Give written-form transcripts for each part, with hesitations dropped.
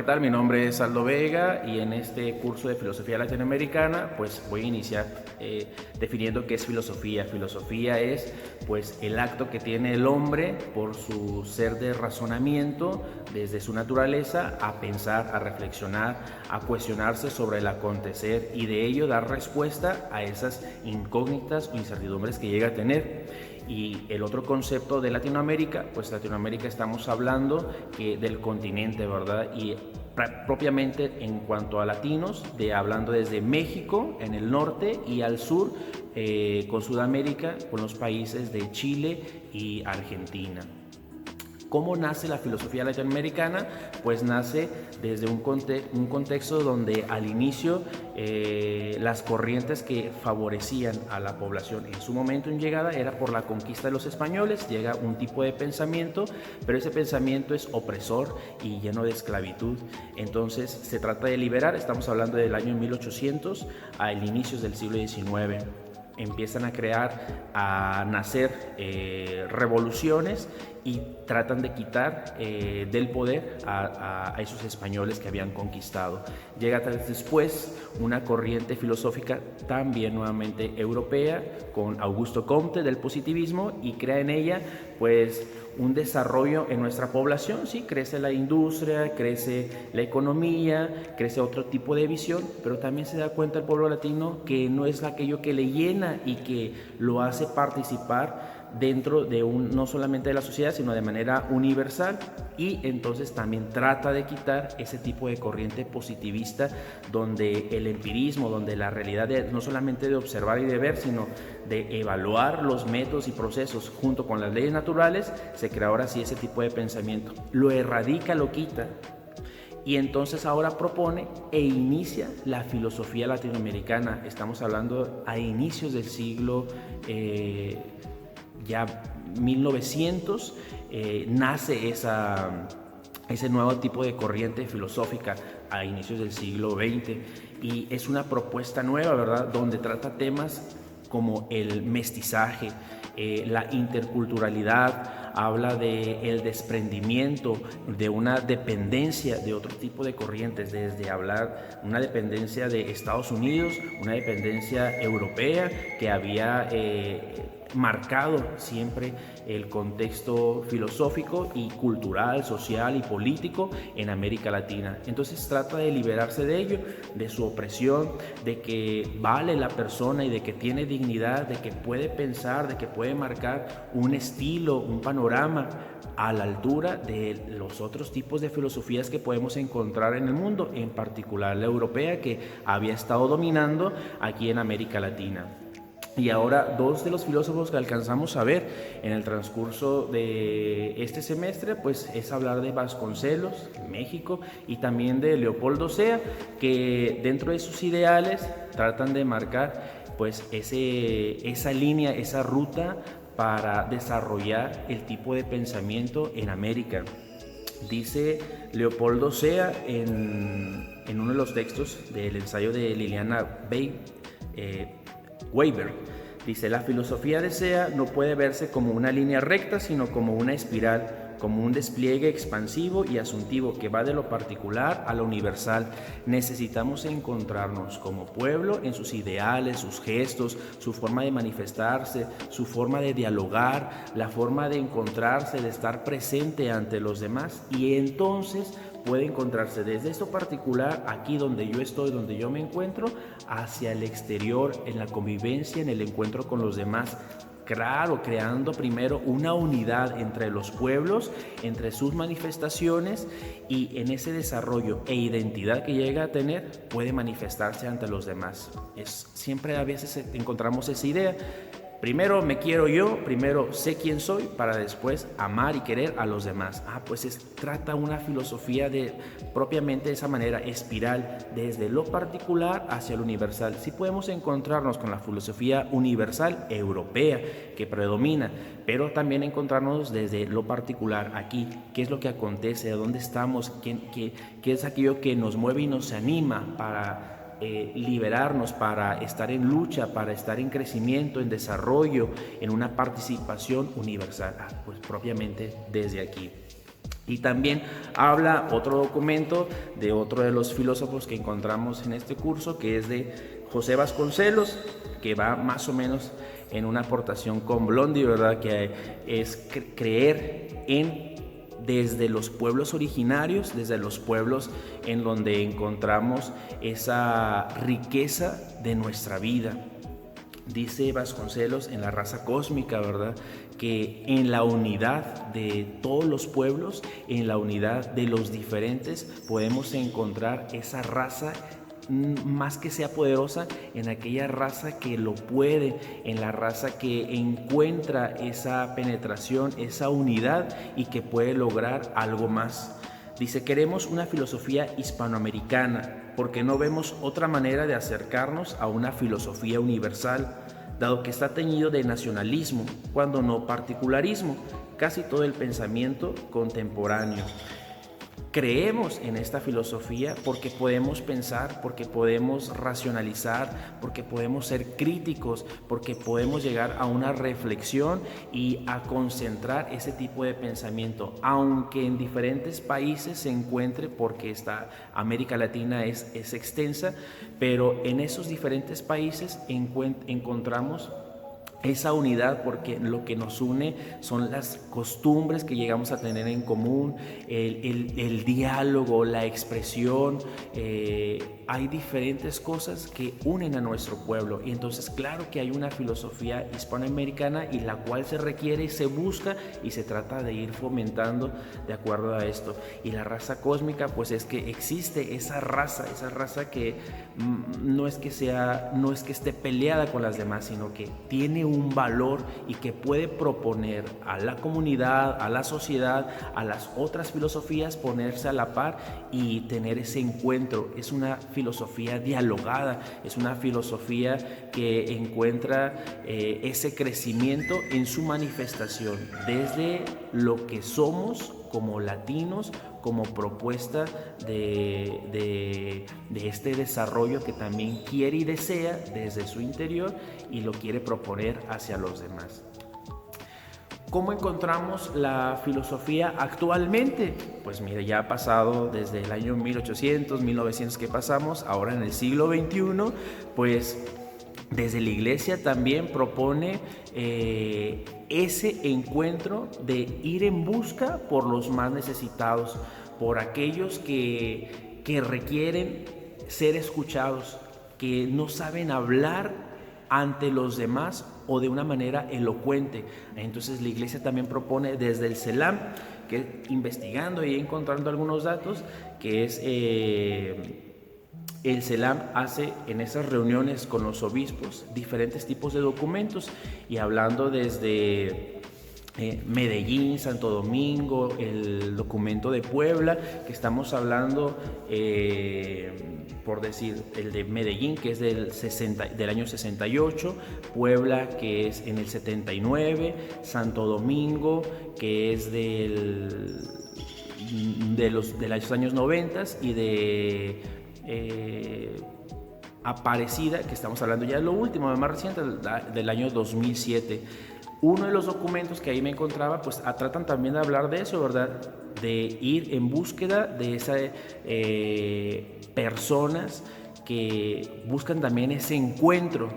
¿qué tal? Mi nombre es Aldo Vega y en este curso de filosofía latinoamericana pues voy a iniciar definiendo qué es filosofía. Filosofía es pues el acto que tiene el hombre por su ser de razonamiento desde su naturaleza a pensar, a reflexionar, a cuestionarse sobre el acontecer y de ello dar respuesta a esas incógnitas o incertidumbres que llega a tener. Y el otro concepto de Latinoamérica, pues Latinoamérica estamos hablando del continente, ¿verdad? Y propiamente en cuanto a latinos, hablando desde México en el norte y al sur, con Sudamérica, con los países de Chile y Argentina. ¿Cómo nace la filosofía latinoamericana? Pues nace desde un contexto donde al inicio las corrientes que favorecían a la población en su momento en llegada era por la conquista de los españoles. Llega un tipo de pensamiento, pero ese pensamiento es opresor y lleno de esclavitud. Entonces se trata de liberar, estamos hablando del año 1800 a inicios del siglo XIX. Empiezan a nacer revoluciones y tratan de quitar del poder a esos españoles que habían conquistado. Llega después una corriente filosófica también nuevamente europea con Augusto Comte del positivismo y crea en ella pues un desarrollo en nuestra población. Sí, crece la industria, crece la economía, crece otro tipo de visión, pero también se da cuenta el pueblo latino que no es aquello que le llena y que lo hace participar dentro de no solamente de la sociedad, sino de manera universal, y entonces también trata de quitar ese tipo de corriente positivista donde el empirismo, donde la realidad no solamente de observar y de ver, sino de evaluar los métodos y procesos junto con las leyes naturales. Se crea ahora sí ese tipo de pensamiento, lo erradica, lo quita, y entonces ahora propone e inicia la filosofía latinoamericana. Estamos hablando a inicios del siglo ya 1900, nace ese nuevo tipo de corriente filosófica a inicios del siglo XX, y es una propuesta nueva, ¿verdad?, donde trata temas como el mestizaje, la interculturalidad, habla del desprendimiento, de una dependencia de otro tipo de corrientes, desde hablar una dependencia de Estados Unidos, una dependencia europea que había marcado siempre el contexto filosófico y cultural, social y político en América Latina. Entonces trata de liberarse de ello, de su opresión, de que vale la persona y de que tiene dignidad, de que puede pensar, de que puede marcar un estilo, un panorama a la altura de los otros tipos de filosofías que podemos encontrar en el mundo, en particular la europea, que había estado dominando aquí en América Latina. Y ahora dos de los filósofos que alcanzamos a ver en el transcurso de este semestre pues es hablar de Vasconcelos, México, y también de Leopoldo Sea, que dentro de sus ideales tratan de marcar pues esa línea, esa ruta para desarrollar el tipo de pensamiento en América. Dice Leopoldo Sea en uno de los textos del ensayo de Liliana Weber, dice: la filosofía de Sea no puede verse como una línea recta, sino como una espiral, como un despliegue expansivo y asuntivo que va de lo particular a lo universal. Necesitamos encontrarnos como pueblo en sus ideales, sus gestos, su forma de manifestarse, su forma de dialogar, la forma de encontrarse, de estar presente ante los demás, y entonces puede encontrarse desde esto particular, aquí donde yo estoy, donde yo me encuentro, hacia el exterior, en la convivencia, en el encuentro con los demás. Claro, creando primero una unidad entre los pueblos, entre sus manifestaciones, y en ese desarrollo e identidad que llega a tener puede manifestarse ante los demás. Siempre a veces encontramos esa idea. Primero me quiero yo, primero sé quién soy, para después amar y querer a los demás. Pues trata una filosofía de propiamente de esa manera, espiral, desde lo particular hacia lo universal. Sí podemos encontrarnos con la filosofía universal europea que predomina, pero también encontrarnos desde lo particular aquí, qué es lo que acontece, de dónde estamos, qué es aquello que nos mueve y nos anima para liberarnos, para estar en lucha, para estar en crecimiento, en desarrollo, en una participación universal, pues propiamente desde aquí. Y también habla otro documento de otro de los filósofos que encontramos en este curso, que es de José Vasconcelos, que va más o menos en una aportación con Blondi, ¿verdad? Que es creer en desde los pueblos originarios, desde los pueblos en donde encontramos esa riqueza de nuestra vida. Dice Vasconcelos en La raza cósmica, ¿verdad?, que en la unidad de todos los pueblos, en la unidad de los diferentes, podemos encontrar esa raza más que sea poderosa, en aquella raza que lo puede, en la raza que encuentra esa penetración, esa unidad y que puede lograr algo más. Dice, queremos una filosofía hispanoamericana porque no vemos otra manera de acercarnos a una filosofía universal, dado que está teñido de nacionalismo, cuando no particularismo, casi todo el pensamiento contemporáneo. Creemos en esta filosofía porque podemos pensar, porque podemos racionalizar, porque podemos ser críticos, porque podemos llegar a una reflexión y a concentrar ese tipo de pensamiento, aunque en diferentes países se encuentre, porque América Latina es extensa, pero en esos diferentes países encontramos esa unidad, porque lo que nos une son las costumbres que llegamos a tener en común, el diálogo, la expresión. Hay diferentes cosas que unen a nuestro pueblo, y entonces claro que hay una filosofía hispanoamericana y la cual se requiere y se busca y se trata de ir fomentando de acuerdo a esto. Y la raza cósmica, pues es que existe esa raza que no es que esté peleada con las demás, sino que tiene un valor y que puede proponer a la comunidad, a la sociedad, a las otras filosofías, ponerse a la par y tener ese encuentro. Es una filosofía dialogada, es una filosofía que encuentra ese crecimiento en su manifestación, desde lo que somos como latinos, como propuesta de este desarrollo que también quiere y desea desde su interior y lo quiere proponer hacia los demás. ¿Cómo encontramos la filosofía actualmente? Pues mire, ya ha pasado desde el año 1800, 1900 que pasamos, ahora en el siglo XXI, pues desde la Iglesia también propone ese encuentro de ir en busca por los más necesitados, por aquellos que requieren ser escuchados, que no saben hablar ante los demás o de una manera elocuente. Entonces la Iglesia también propone desde el CELAM, que investigando y encontrando algunos datos, que es el CELAM hace en esas reuniones con los obispos diferentes tipos de documentos, y hablando desde Medellín, Santo Domingo, el documento de Puebla, que estamos hablando, por decir, el de Medellín, que es del año 68, Puebla, que es en el 79, Santo Domingo, que es de los años 90, y de Aparecida, que estamos hablando ya de lo último, más reciente, del año 2007. Uno de los documentos que ahí me encontraba, pues tratan también de hablar de eso, ¿verdad? De ir en búsqueda de esas personas que buscan también ese encuentro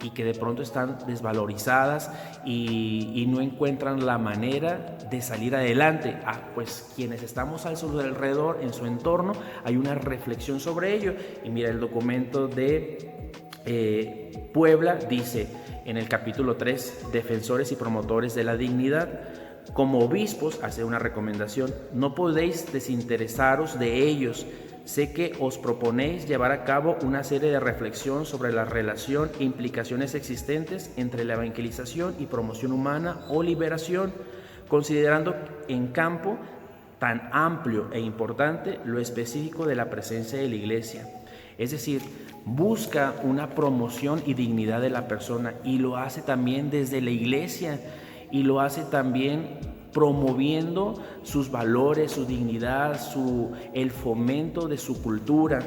y que de pronto están desvalorizadas y no encuentran la manera de salir adelante. Pues quienes estamos a su alrededor, en su entorno, hay una reflexión sobre ello. Y mira, el documento de Puebla dice en el capítulo 3, defensores y promotores de la dignidad: como obispos, hace una recomendación, no podéis desinteresaros de ellos. Sé que os proponéis llevar a cabo una serie de reflexión sobre la relación e implicaciones existentes entre la evangelización y promoción humana o liberación, considerando en campo tan amplio e importante lo específico de la presencia de la Iglesia. Es decir, busca una promoción y dignidad de la persona, y lo hace también desde la Iglesia, y lo hace también promoviendo sus valores, su dignidad, el fomento de su cultura.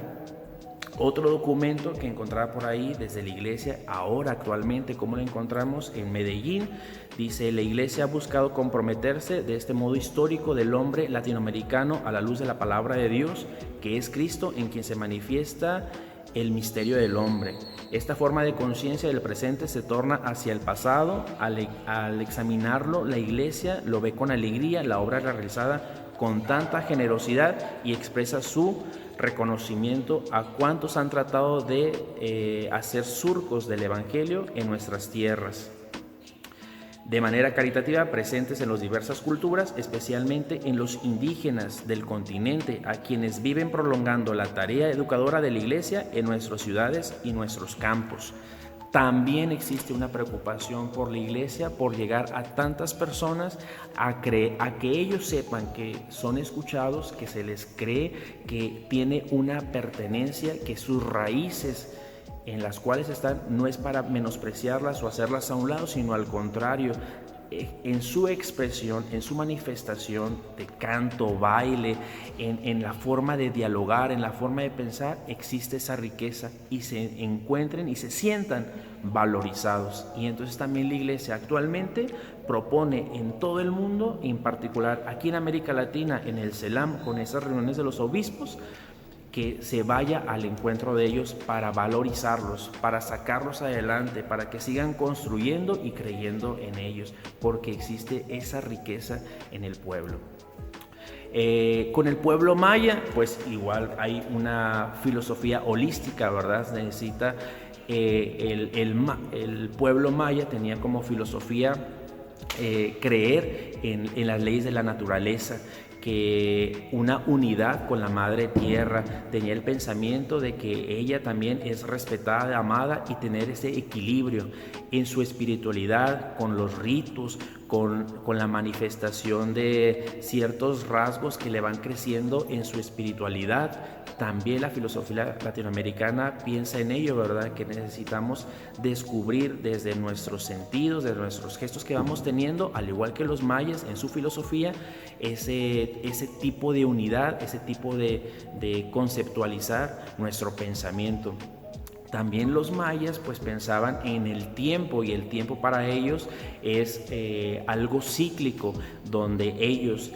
Otro documento que encontraba por ahí desde la iglesia, ahora actualmente, como lo encontramos en Medellín, dice: la iglesia ha buscado comprometerse de este modo histórico del hombre latinoamericano a la luz de la palabra de Dios, que es Cristo, en quien se manifiesta el misterio del hombre. Esta forma de conciencia del presente se torna hacia el pasado. Al examinarlo, la iglesia lo ve con alegría, la obra realizada con tanta generosidad, y expresa su reconocimiento a cuantos han tratado de hacer surcos del Evangelio en nuestras tierras, de manera caritativa, presentes en las diversas culturas, especialmente en los indígenas del continente, a quienes viven prolongando la tarea educadora de la Iglesia en nuestras ciudades y nuestros campos. También existe una preocupación por la iglesia, por llegar a tantas personas, a que ellos sepan que son escuchados, que se les cree, que tiene una pertenencia, que sus raíces en las cuales están no es para menospreciarlas o hacerlas a un lado, sino al contrario, en su expresión, en su manifestación de canto, baile, en la forma de dialogar, en la forma de pensar, existe esa riqueza, y se encuentren y se sientan valorizados. Y entonces también la iglesia actualmente propone en todo el mundo, en particular aquí en América Latina, en el CELAM, con esas reuniones de los obispos, que se vaya al encuentro de ellos para valorizarlos, para sacarlos adelante, para que sigan construyendo y creyendo en ellos, porque existe esa riqueza en el pueblo. Con el pueblo maya, pues igual hay una filosofía holística, ¿verdad? Necesita, el pueblo maya tenía como filosofía creer en las leyes de la naturaleza, que una unidad con la madre tierra, tenía el pensamiento de que ella también es respetada, amada, y tener ese equilibrio en su espiritualidad, con los ritos, con la manifestación de ciertos rasgos que le van creciendo en su espiritualidad. También la filosofía latinoamericana piensa en ello, ¿verdad? Que necesitamos descubrir desde nuestros sentidos, desde nuestros gestos que vamos teniendo, al igual que los mayas en su filosofía, ese tipo de unidad, ese tipo de conceptualizar nuestro pensamiento. También los mayas pues pensaban en el tiempo, y el tiempo para ellos es algo cíclico, donde ellos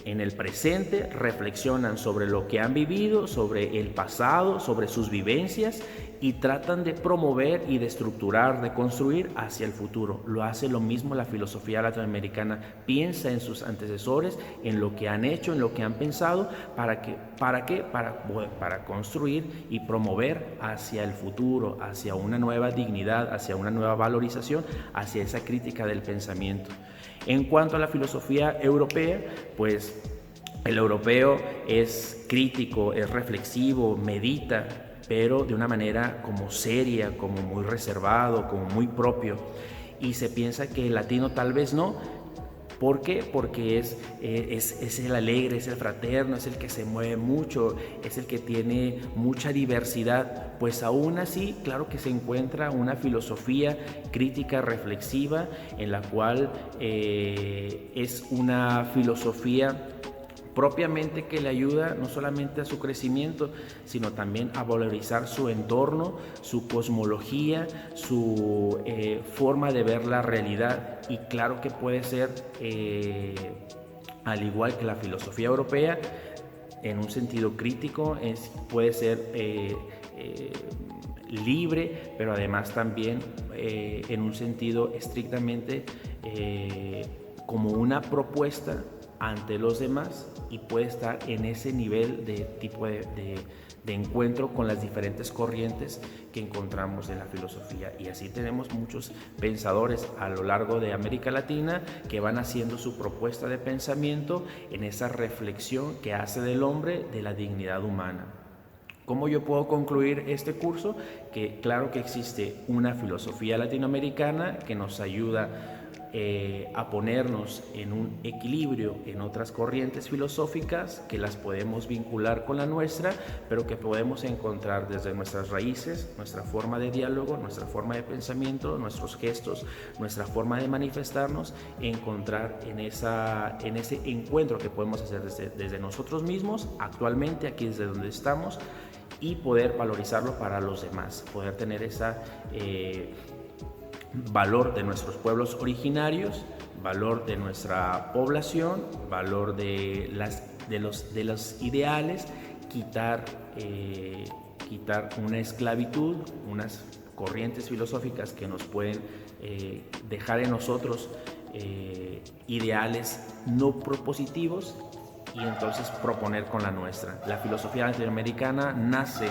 en el presente reflexionan sobre lo que han vivido, sobre el pasado, sobre sus vivencias, y tratan de promover y de estructurar, de construir hacia el futuro. Lo hace lo mismo la filosofía latinoamericana. Piensa en sus antecesores, en lo que han hecho, en lo que han pensado, para construir y promover hacia el futuro, hacia una nueva dignidad, hacia una nueva valorización, hacia esa crítica del pensamiento. En cuanto a la filosofía europea, pues el europeo es crítico, es reflexivo, medita, pero de una manera como seria, como muy reservado, como muy propio. Y se piensa que el latino tal vez no. ¿Por qué? Porque es el alegre, es el fraterno, es el que se mueve mucho, es el que tiene mucha diversidad. Pues aún así, claro que se encuentra una filosofía crítica, reflexiva, en la cual es una filosofía propiamente que le ayuda no solamente a su crecimiento, sino también a valorizar su entorno, su cosmología, su forma de ver la realidad. Y claro que puede ser, al igual que la filosofía europea, en un sentido crítico, puede ser libre, pero además también en un sentido estrictamente como una propuesta ante los demás, y puede estar en ese nivel de tipo de encuentro con las diferentes corrientes que encontramos en la filosofía. Y así tenemos muchos pensadores a lo largo de América Latina que van haciendo su propuesta de pensamiento en esa reflexión que hace del hombre de la dignidad humana. ¿Cómo yo puedo concluir este curso? Que claro que existe una filosofía latinoamericana que nos ayuda a ponernos en un equilibrio en otras corrientes filosóficas, que las podemos vincular con la nuestra, pero que podemos encontrar desde nuestras raíces, nuestra forma de diálogo, nuestra forma de pensamiento, nuestros gestos, nuestra forma de manifestarnos, encontrar en ese encuentro que podemos hacer desde nosotros mismos, actualmente aquí desde donde estamos, y poder valorizarlo para los demás, poder tener ese valor de nuestros pueblos originarios, valor de nuestra población, valor de los ideales, quitar una esclavitud, unas corrientes filosóficas que nos pueden dejar en nosotros ideales no propositivos, y entonces proponer con la nuestra. La filosofía latinoamericana nace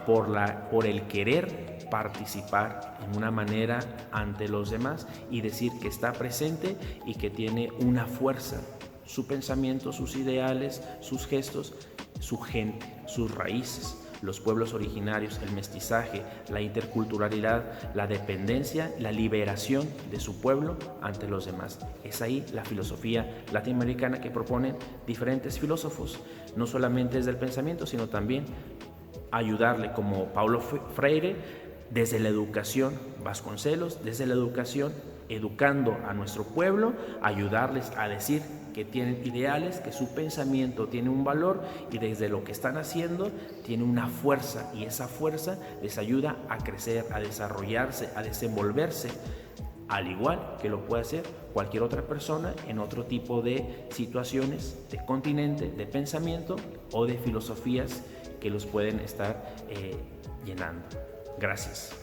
por el querer participar en una manera ante los demás y decir que está presente y que tiene una fuerza, su pensamiento, sus ideales, sus gestos, su gente, sus raíces, los pueblos originarios, el mestizaje, la interculturalidad, la dependencia, la liberación de su pueblo ante los demás. Es ahí la filosofía latinoamericana que proponen diferentes filósofos, no solamente desde el pensamiento, sino también ayudarle, como Paulo Freire, desde la educación, Vasconcelos, desde la educación, educando a nuestro pueblo, ayudarles a decir que tienen ideales, que su pensamiento tiene un valor y desde lo que están haciendo tiene una fuerza, y esa fuerza les ayuda a crecer, a desarrollarse, a desenvolverse, al igual que lo puede hacer cualquier otra persona en otro tipo de situaciones, de continente, de pensamiento o de filosofías que los pueden estar llenando. Gracias.